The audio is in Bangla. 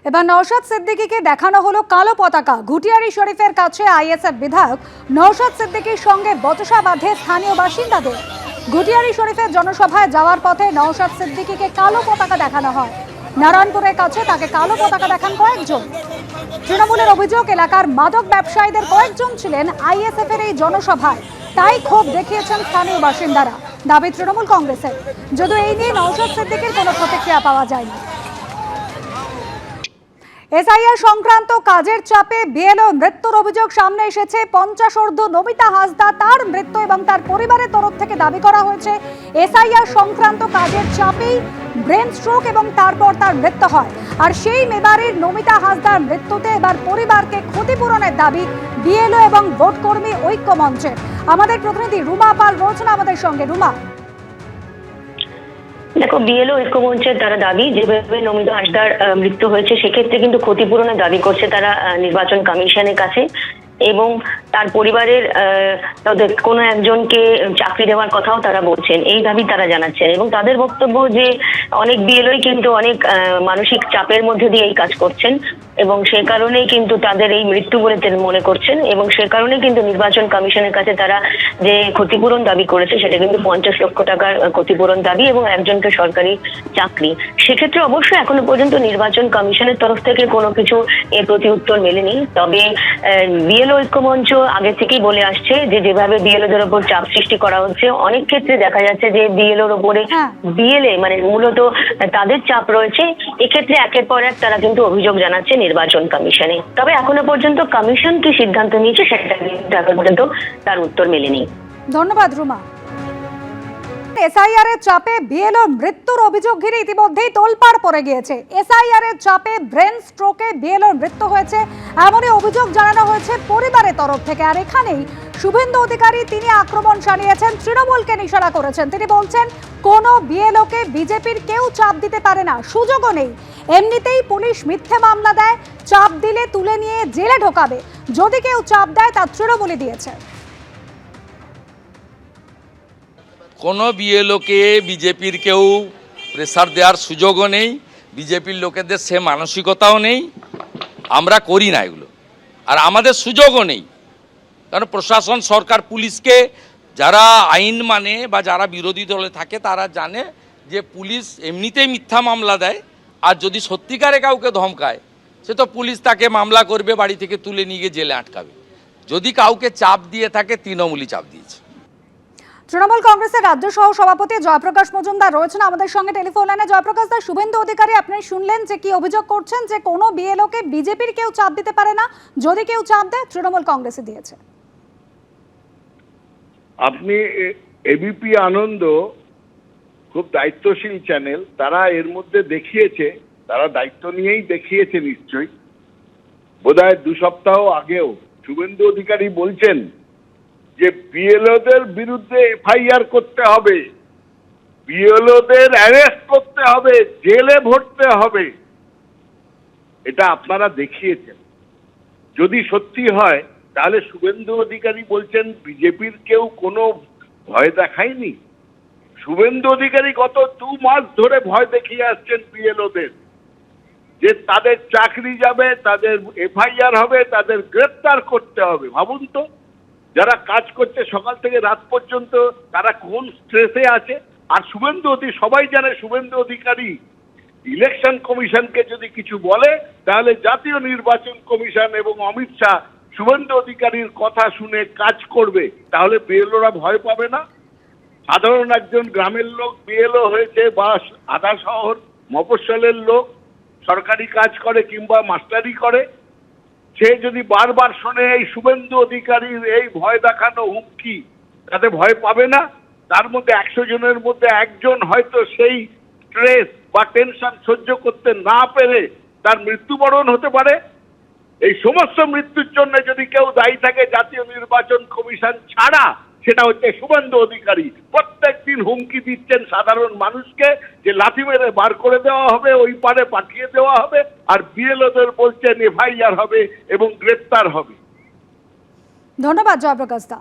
এবার নওশাদ সিদ্দিকীকে দেখানো হলো কালো পতাকা। ঘুটিয়ারি শরীফের কাছে আইএসএফ বিধায়ক নওশাদ সিদ্দিকীর সঙ্গে বচসা বাঁধে স্থানীয় বাসিন্দাদের। ঘুটিয়ারি শরীফের জনসভায় যাওয়ার পথে নওশাদ সিদ্দিকীকে কালো পতাকা দেখানো হয়। নারায়ণপুরের কাছে তাকে কালো পতাকা দেখান কয়েকজন। তৃণমূলের অভিযোগ, এলাকার মাদক ব্যবসায়ীদের কয়েকজন ছিলেন আইএসএফ এর এই জনসভায়, তাই ক্ষোভ দেখিয়েছেন স্থানীয় বাসিন্দারা। দাবি তৃণমূল কংগ্রেসের, যদিও এই নিয়ে নওশাদ সিদ্দিকীর কোনো প্রতিক্রিয়া পাওয়া যায়নি। এসআইআর সংক্রান্ত কাজের চাপে বিএলও মৃত্যুর অভিযোগ সামনে এসেছে। 50 ঊর্ধ্ব নমিতা হাসদা, তার মৃত্যু এবং তার পরিবারের তরফ থেকে দাবি করা হয়েছে এসআইআর সংক্রান্ত কাজের চাপেই ব্রেন স্ট্রোক এবং তারপর তার মৃত্যু হয়। আর সেই মেবারের নমিতা হাসদার মৃত্যুতে এবার পরিবারকে ক্ষতিপূরণের দাবি বিএলও এবং ভোটকর্মী ঐক্য মঞ্চের। আমাদের প্রতিনিধি রুমা পাল রয়েছেন আমাদের সঙ্গে। রুমা, দেখো, বিএলও ঐক্যমঞ্চের তারা দাবি, যেভাবে নমিতা হাসদার মৃত্যু হয়েছে সেক্ষেত্রে কিন্তু ক্ষতিপূরণের দাবি করছে তারা নির্বাচন কমিশনের কাছে, এবং তার পরিবারের তাদের কোনো একজনকে চাকরি দেওয়ার কথাও তারা বলছেন, এই দাবি তারা জানাচ্ছেন। এবং তাদের বক্তব্য যে অনেক বিএলওই কিন্তু অনেক মানসিক চাপের মধ্যে দিয়ে এই কাজ করছেন, এবং সে কারণেই কিন্তু তাদের এই মৃত্যু বলে মনে করছেন, এবং সে কারণেই কিন্তু নির্বাচন কমিশনের কাছে তারা যে ক্ষতিপূরণ দাবি করেছে সেটা কিন্তু 50 লক্ষ টাকার ক্ষতিপূরণ দাবি এবং একজনকে সরকারি চাকরি। সেক্ষেত্রে অবশ্যই এখনো পর্যন্ত নির্বাচন কমিশনের তরফ থেকে কোনো কিছু এর প্রতি উত্তর মেলেনি। তবে বিএলও ঐক্যমঞ্চ আগে থেকেই বলে আসছে যে যেভাবে বিএলওদের ওপর চাপ সৃষ্টি করা হচ্ছে, অনেক ক্ষেত্রে দেখা যাচ্ছে যে বিএলওর ওপরে বিএলএ মানে মূলত তাদের চাপ রয়েছে। এক্ষেত্রে একের পর এক তারা কিন্তু অভিযোগ জানাচ্ছে নির্বাচন কমিশনে। তবে এখনো পর্যন্ত কমিশন কি সিদ্ধান্ত নিয়েছে সেটা কিন্তু এখন পর্যন্ত তার উত্তর মেলেনি। ধন্যবাদ রুমা। এসআইআর এর চাপে বিএলও মৃত্যুর অভিযোগ ঘিরে ইতিমধ্যেই তোলপাড় পড়ে গিয়েছে। এসআইআর এর চাপে ব্রেন স্ট্রোকে বিএলওর মৃত্যু হয়েছে, এমনই অভিযোগ জানানো হয়েছে পরিবারের তরফ থেকে। আর এখানেই শুভেন্দু অধিকারী তিনি আক্রমণ শানিয়েছেন, তৃণমূলকে নিশানা করেছেন। তিনি বলছেন কোনো বিএলওকে বিজেপির কেউ চাপ দিতে পারে না, সুযোগও নেই। এমনিতেই পুলিশ মিথ্যে মামলা দেয়, চাপ দিলে তুলে নিয়ে জেলে ঢোকাবে। যদি কেউ চাপ দেয় তা তৃণমূলই দিয়েছে। কোনো বিএলওকে বিজেপির কেউ প্রেসার দেওয়ার সুযোগও নেই, বিজেপির লোকেদের সে মানসিকতাও নেই, আমরা করি না এগুলো, আর আমাদের সুযোগও নেই। কারণ প্রশাসন, সরকার, পুলিশকে যারা আইন মানে বা যারা বিরোধী দলে থাকে তারা জানে যে পুলিশ এমনিতেই মিথ্যা মামলা দেয়, আর যদি সত্যিকারে কাউকে ধমকায় সে তো পুলিশ তাকে মামলা করবে, বাড়ি থেকে তুলে নিয়ে গিয়ে জেলে আটকাবে। যদি কাউকে চাপ দিয়ে থাকে তৃণমূলই চাপ দিয়েছে। তৃণমূল কংগ্রেসের রাজ্য সহ সভাপতি জয়প্রকাশ মজুমদার রয়েছেন আমাদের সঙ্গে টেলিফোন লাইনে। জয়প্রকাশ দা, শুভেন্দু অধিকারী আপনি শুনলেন যে কি অভিযোগ করছেন, যে কোনো বিএলওকে বিজেপির কেউ চাপ দিতে পারে না, যদি কেউ চাপ দেয় তৃণমূল কংগ্রেসে দিয়েছে। আপনি এবিপি আনন্দ খুব দায়িত্বশীল চ্যানেল, তারা এর মধ্যে দেখিয়েছে, তারা দায়িত্ব নিয়েই দেখিয়েছে নিশ্চয়ই। বোধহয় 2 সপ্তাহ আগেও শুভেন্দু অধিকারী বলছেন যে বিএলওদের বিরুদ্ধে এফআইআর করতে হবে, বিএলওদের অ্যারেস্ট করতে হবে, জেলে ভরতে হবে। এটা আপনারা দেখিয়েছেন। যদি সত্যি হয় তাহলে শুভেন্দু অধিকারী বলছেন বিজেপির কেউ কোনো ভয় দেখায়নি। শুভেন্দু অধিকারী গত 2 মাস ধরে ভয় দেখিয়ে আসছেন বিএলওদের, যে তাদের চাকরি যাবে, তাদের এফআইআর হবে, তাদের গ্রেপ্তার করতে হবে। ভাবুন তো, যারা কাজ করছে সকাল থেকে রাত পর্যন্ত, তারা কোন স্ট্রেসে আছে। আর সবাই জানে শুভেন্দু অধিকারী ইলেকশন কমিশনকে যদি কিছু বলে তাহলে জাতীয় নির্বাচন কমিশন এবং অমিত শাহ শুভেন্দু অধিকারীর কথা শুনে কাজ করবে। তাহলে বিএলওরা ভয় পাবে না? সাধারণ একজন গ্রামের লোক বিএলও হয়েছে, বা আধা শহর মফস্বলের লোক সরকারি কাজ করে কিংবা মাস্টারি করে, সে যদি বারবার শোনে এই শুভেন্দু অধিকারীর এই ভয় দেখানো হুমকি, তাতে ভয় পাবে না? তার মধ্যে 100 জনের মধ্যে একজন হয়তো সেই স্ট্রেস বা টেনশন সহ্য করতে না পেরে তার মৃত্যুবরণ হতে পারে। এই সমস্ত মৃত্যুর জন্য যদি কেউ দায়ী থাকে জাতীয় নির্বাচন কমিশন ছাড়া, সেটা হচ্ছে শুভেন্দু অধিকারী। প্রত্যেকদিন হুমকি দিচ্ছেন সাধারণ মানুষকে যে লাথি মেরে বার করে দেওয়া হবে, ওই পারে পাঠিয়ে দেওয়া হবে, আর বিএলওদের বলছেন এফআইআর হবে এবং গ্রেপ্তার হবে। ধন্যবাদ জয়প্রকাশ দা।